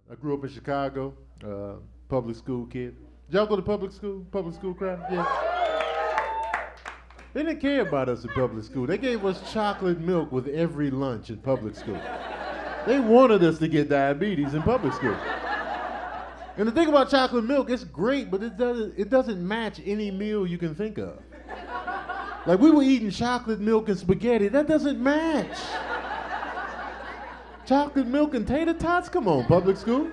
I grew up in Chicago, public school kid. Did y'all go to public school? Public school crowd? Yeah. They didn't care about us in public school. They gave us chocolate milk with every lunch in public school. They wanted us to get diabetes in public school. And the thing about chocolate milk, it's great, but it doesn't match any meal you can think of. Like we were eating chocolate milk and spaghetti. That doesn't match. Chocolate milk and tater tots? Come on, public school.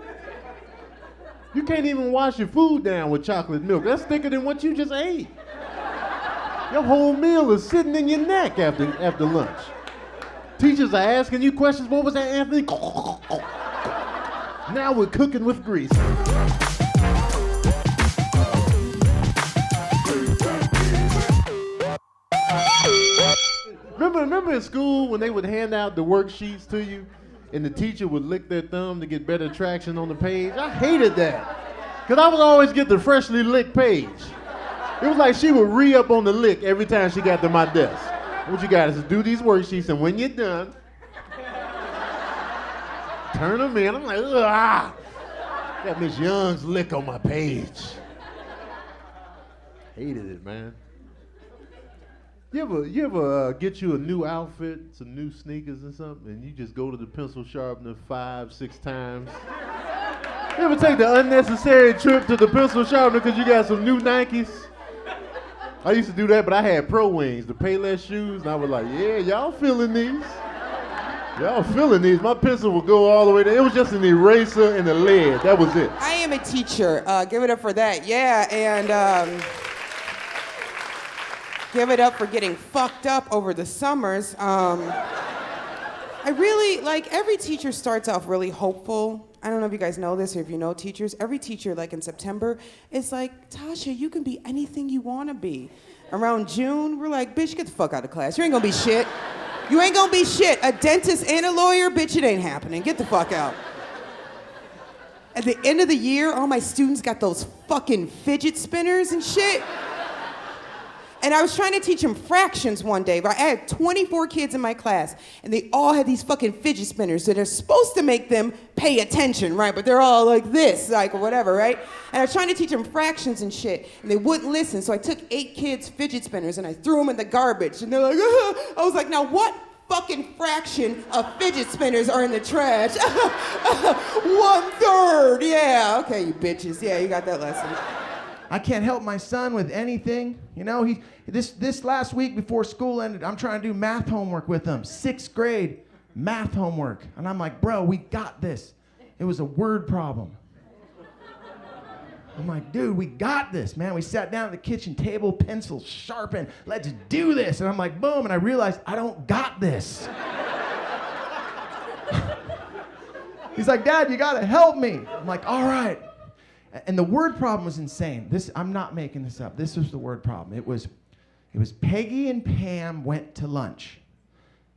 You can't even wash your food down with chocolate milk. That's thicker than what you just ate. Your whole meal is sitting in your neck after lunch. Teachers are asking you questions. What was that, Anthony? Now we're cooking with grease. Remember in school when they would hand out the worksheets to you and the teacher would lick their thumb to get better traction on the page? I hated that. Because I would always get the freshly licked page. It was like she would re-up on the lick every time she got to my desk. What you got is to do these worksheets, and when you're done, turn them in. I'm like, ugh, got Miss Young's lick on my page. Hated it, man. You ever get you a new outfit, some new sneakers or something, and you just go to the pencil sharpener 5-6 times? You ever take the unnecessary trip to the pencil sharpener because you got some new Nikes? I used to do that, but I had Pro Wings, the Payless shoes, and I was like, yeah, y'all feeling these? Y'all feeling these? My pencil would go all the way there. It was just an eraser and a lead. That was it. I am a teacher. Give it up for that. Yeah, and give it up for getting fucked up over the summers. I really, like, every teacher starts off really hopeful. I don't know if you guys know this or if you know teachers. Every teacher, like in September, is like, Tasha, you can be anything you want to be. Around June, we're like, bitch, get the fuck out of class. You ain't gonna be shit. You ain't gonna be shit. A dentist and a lawyer, bitch, it ain't happening. Get the fuck out. At the end of the year, all my students got those fucking fidget spinners and shit. And I was trying to teach them fractions one day, right? I had 24 kids in my class, and they all had these fucking fidget spinners that are supposed to make them pay attention, right? But they're all like this, like, or whatever, right? And I was trying to teach them fractions and shit, and they wouldn't listen. So I took 8 kids' fidget spinners, and I threw them in the garbage. And they're like, I was like, now what fucking fraction of fidget spinners are in the trash? 1/3, yeah. Okay, you bitches, yeah, you got that lesson. I can't help my son with anything. You know, this last week before school ended, I'm trying to do math homework with him. 6th grade math homework. And I'm like, bro, we got this. It was a word problem. I'm like, dude, we got this, man. We sat down at the kitchen table, pencils sharpened. Let's do this. And I'm like, boom. And I realized I don't got this. He's like, Dad, you got to help me. I'm like, all right. And the word problem was insane. I'm not making this up. This was the word problem. It was Peggy and Pam went to lunch.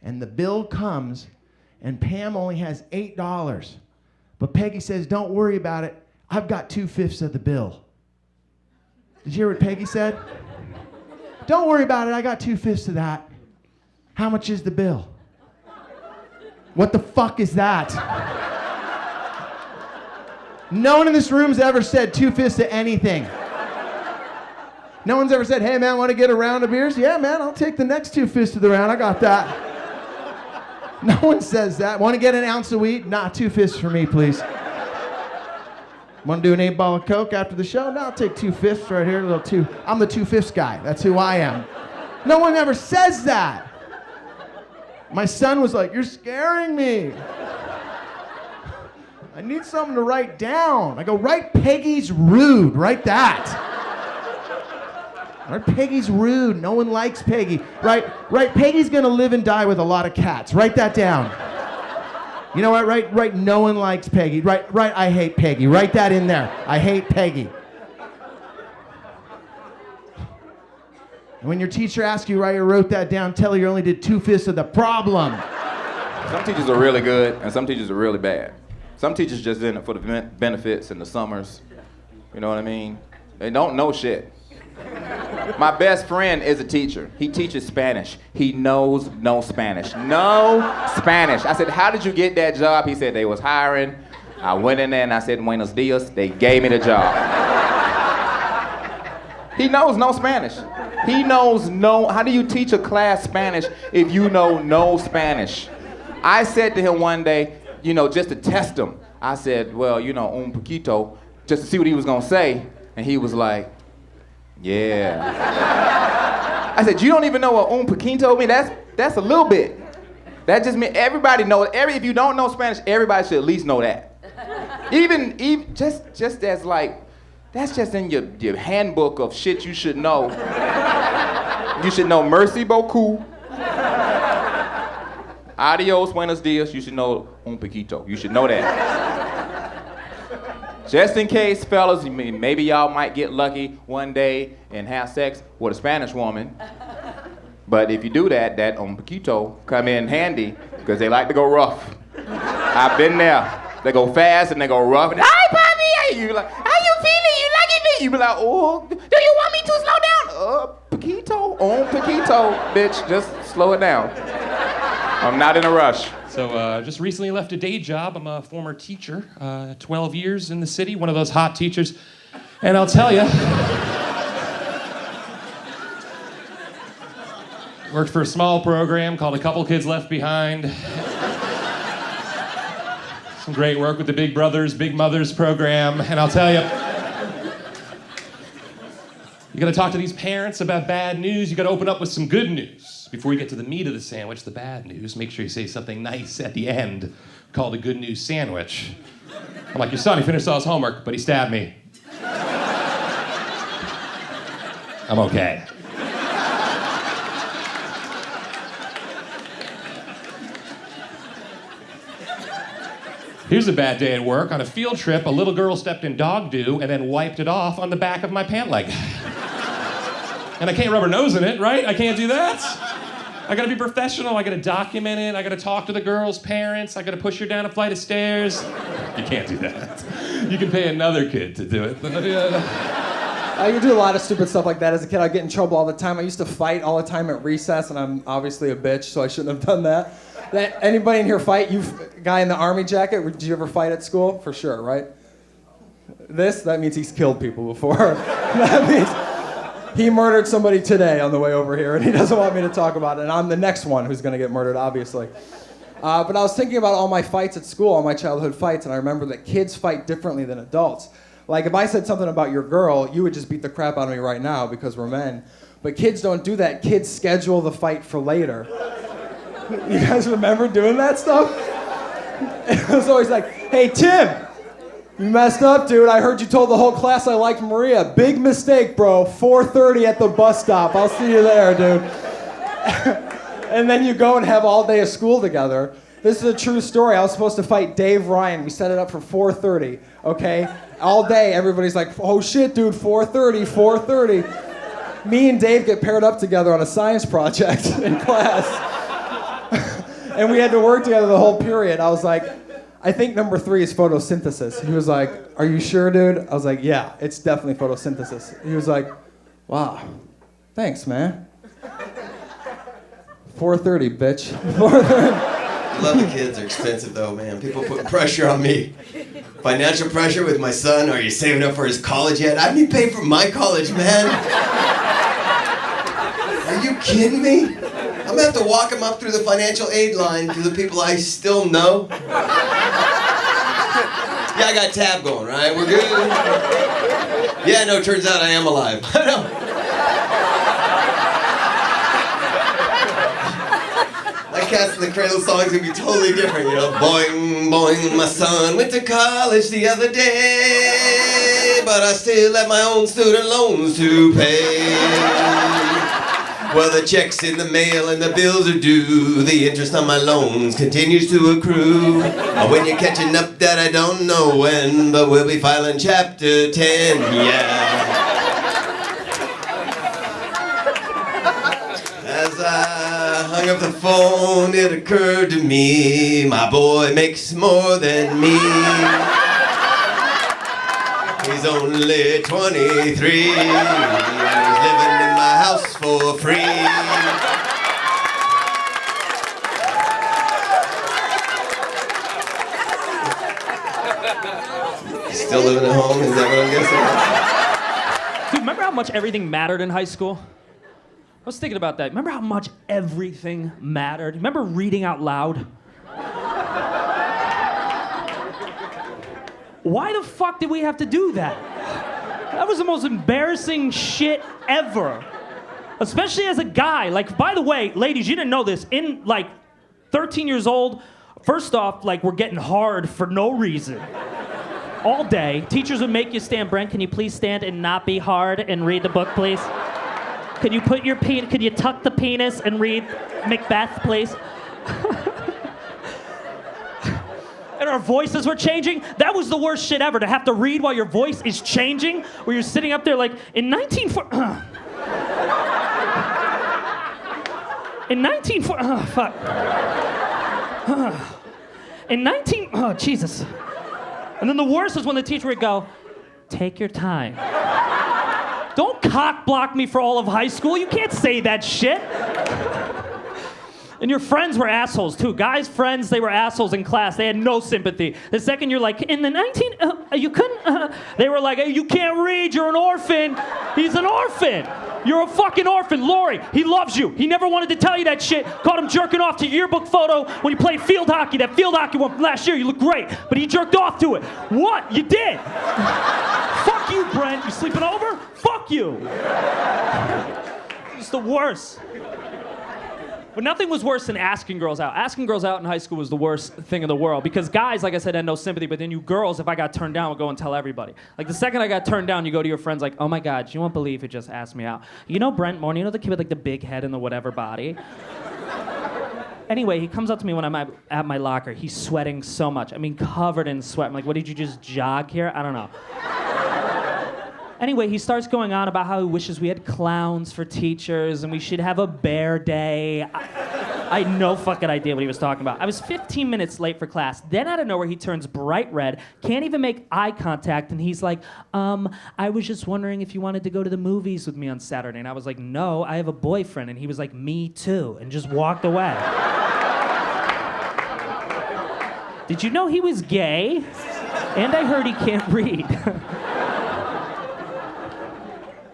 And the bill comes, and Pam only has $8. But Peggy says, don't worry about it. I've got 2/5 of the bill. Did you hear what Peggy said? Don't worry about it. I got 2/5 of that. How much is the bill? What the fuck is that? No one in this room's ever said 2/5 to anything. No one's ever said, hey man, want to get a round of beers? Yeah man, I'll take the next 2/5 of the round, I got that. No one says that. Want to get an ounce of weed? Nah, 2/5 for me, please. Want to do an 8-ball of Coke after the show? No, I'll take 2/5 right here, I'm the 2/5 guy, that's who I am. No one ever says that. My son was like, you're scaring me. I need something to write down. I go, write Peggy's rude. Write that. Write Peggy's rude. No one likes Peggy. Write Peggy's gonna live and die with a lot of cats. Write that down. You know what? Write no one likes Peggy. Write I hate Peggy. Write that in there. I hate Peggy. And when your teacher asks you why you wrote that down, tell her you only did 2/5 of the problem. Some teachers are really good, and some teachers are really bad. Some teachers just in it for the benefits in the summers. You know what I mean? They don't know shit. My best friend is a teacher. He teaches Spanish. He knows no Spanish. No Spanish. I said, how did you get that job? He said they was hiring. I went in there and I said, Buenos dias. They gave me the job. He knows no Spanish. He knows no, how do you teach a class Spanish if you know no Spanish? I said to him one day, you know, just to test him, I said, well, you know, un poquito, just to see what he was gonna say. And he was like, yeah. I said, you don't even know what un poquito means? That's a little bit. That just means everybody knows, if you don't know Spanish, everybody should at least know that. Even just as like, that's just in your handbook of shit you should know. You should know merci beaucoup. Adios, buenos dias. You should know un poquito. You should know that. Just in case, fellas, maybe y'all might get lucky one day and have sex with a Spanish woman. But if you do that un poquito come in handy because they like to go rough. I've been there. They go fast and they go rough. And, hi, Bobby. You like, how you feeling? You liking me? You be like, oh, do you want me to slow down? Poquito, un poquito, bitch. Just slow it down. I'm not in a rush. So just recently left a day job. I'm a former teacher, 12 years in the city, one of those hot teachers. And I'll tell you, worked for a small program called A Couple Kids Left Behind. Some great work with the Big Brothers, Big Mothers program. And I'll tell you, you gotta talk to these parents about bad news. You gotta open up with some good news. Before you get to the meat of the sandwich, the bad news, make sure you say something nice at the end called a good news sandwich. I'm like, your son, he finished all his homework, but he stabbed me. I'm okay. Here's a bad day at work. On a field trip, a little girl stepped in dog doo and then wiped it off on the back of my pant leg. And I can't rub her nose in it, right? I can't do that. I gotta be professional. I gotta document it. I gotta talk to the girl's parents. I gotta push her down a flight of stairs. You can't do that. You can pay another kid to do it. I used to do a lot of stupid stuff like that as a kid. I'd get in trouble all the time. I used to fight all the time at recess, and I'm obviously a bitch, so I shouldn't have done that. Anybody in here fight? You guy in the army jacket, did you ever fight at school? For sure, right? That means he's killed people before. That means he murdered somebody today on the way over here, and he doesn't want me to talk about it, and I'm the next one who's gonna get murdered, obviously. But I was thinking about all my fights at school, all my childhood fights, and I remember that kids fight differently than adults. Like, if I said something about your girl, you would just beat the crap out of me right now because we're men. But kids don't do that. Kids schedule the fight for later. You guys remember doing that stuff? It was always like, hey, Tim, you messed up, dude. I heard you told the whole class I liked Maria. Big mistake, bro. 4:30 at the bus stop. I'll see you there, dude. And then you go and have all day of school together. This is a true story. I was supposed to fight Dave Ryan. We set it up for 4:30, okay? All day, everybody's like, oh shit, dude, 4:30. Me and Dave get paired up together on a science project in class. And we had to work together the whole period. I was like, I think number 3 is photosynthesis. He was like, are you sure, dude? I was like, yeah, it's definitely photosynthesis. He was like, wow, thanks, man. 4:30, bitch. 4:30. I love the kids. They're expensive, though, man. People putting pressure on me. Financial pressure with my son. Are you saving up for his college yet? I need to pay for my college, man. Are you kidding me? I'm gonna have to walk him up through the financial aid line to the people I still know. Yeah, I got tab going, right? We're good. Yeah, no, turns out I am alive. I know. Cats in the Cradle song's gonna be totally different, you know. Boing, boing, my son went to college the other day, but I still have my own student loans to pay. Well, the check's in the mail and the bills are due. The interest on my loans continues to accrue. When you're catching up, that I don't know when, but we'll be filing chapter 10, yeah. As I hung up the phone, it occurred to me, my boy makes more than me. He's only 23, and he's living in my house for free. Still living at home? Is that what I'm guessing? Dude, remember how much everything mattered in high school? I was thinking about that. Remember how much everything mattered? Remember reading out loud? Why the fuck did we have to do that? That was the most embarrassing shit ever. Especially as a guy. Like, by the way, ladies, you didn't know this. In, like, 13 years old, first off, like, we're getting hard for no reason. All day. Teachers would make you stand. Brent, can you please stand and not be hard and read the book, please? Could you put your could you tuck the penis and read Macbeth, please? And our voices were changing. That was the worst shit ever, to have to read while your voice is changing, where you're sitting up there like, in 1940... In 1940... Oh, fuck. In 19... Oh, Jesus. And then the worst is when the teacher would go, take your time. Don't cock block me for all of high school. You can't say that shit. And your friends were assholes too. Guys' friends, they were assholes in class. They had no sympathy. The second you're like, in the you couldn't, they were like, hey, you can't read, you're an orphan. He's an orphan. You're a fucking orphan. Lori, he loves you. He never wanted to tell you that shit. Caught him jerking off to your yearbook photo when you played field hockey. That field hockey one from last year, you look great. But he jerked off to it. What? You did. Fuck you, Brent. You sleeping over? Fuck you. It's the worst. But nothing was worse than asking girls out. Asking girls out in high school was the worst thing in the world. Because guys, like I said, had no sympathy. But then you girls, if I got turned down, would go and tell everybody. Like the second I got turned down, you go to your friends like, oh my God, you won't believe who just asked me out. You know Brent Moore, you know the kid with like the big head and the whatever body? Anyway, he comes up to me when I'm at my locker. He's sweating so much. I mean, covered in sweat. I'm like, what, did you just jog here? I don't know. Anyway, he starts going on about how he wishes we had clowns for teachers and we should have a bear day. I had no fucking idea what he was talking about. I was 15 minutes late for class. Then out of nowhere, he turns bright red, can't even make eye contact, and he's like, I was just wondering if you wanted to go to the movies with me on Saturday. And I was like, no, I have a boyfriend. And he was like, me too, and just walked away. Did you know he was gay? And I heard he can't read.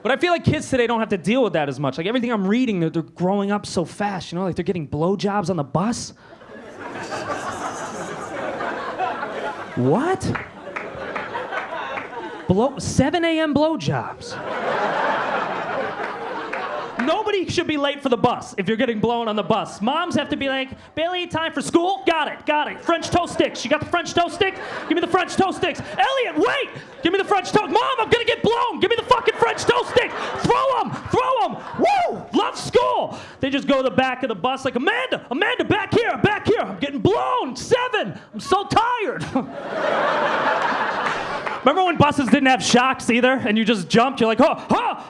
But I feel like kids today don't have to deal with that as much. Like everything I'm reading, they're growing up so fast, you know? Like they're getting blowjobs on the bus. What? 7 a.m. blowjobs. Nobody should be late for the bus if you're getting blown on the bus. Moms have to be like, Bailey, time for school? Got it. French toast sticks. You got the French toast sticks? Give me the French toast sticks. Elliot, wait! Give me the French toast. Mom, I'm gonna get blown. Give me the fucking French toast stick. Throw them. Woo! Love school. They just go to the back of the bus like, Amanda, back here. I'm getting blown. 7. I'm so tired. Remember when buses didn't have shocks either, and you just jumped? You're like, oh.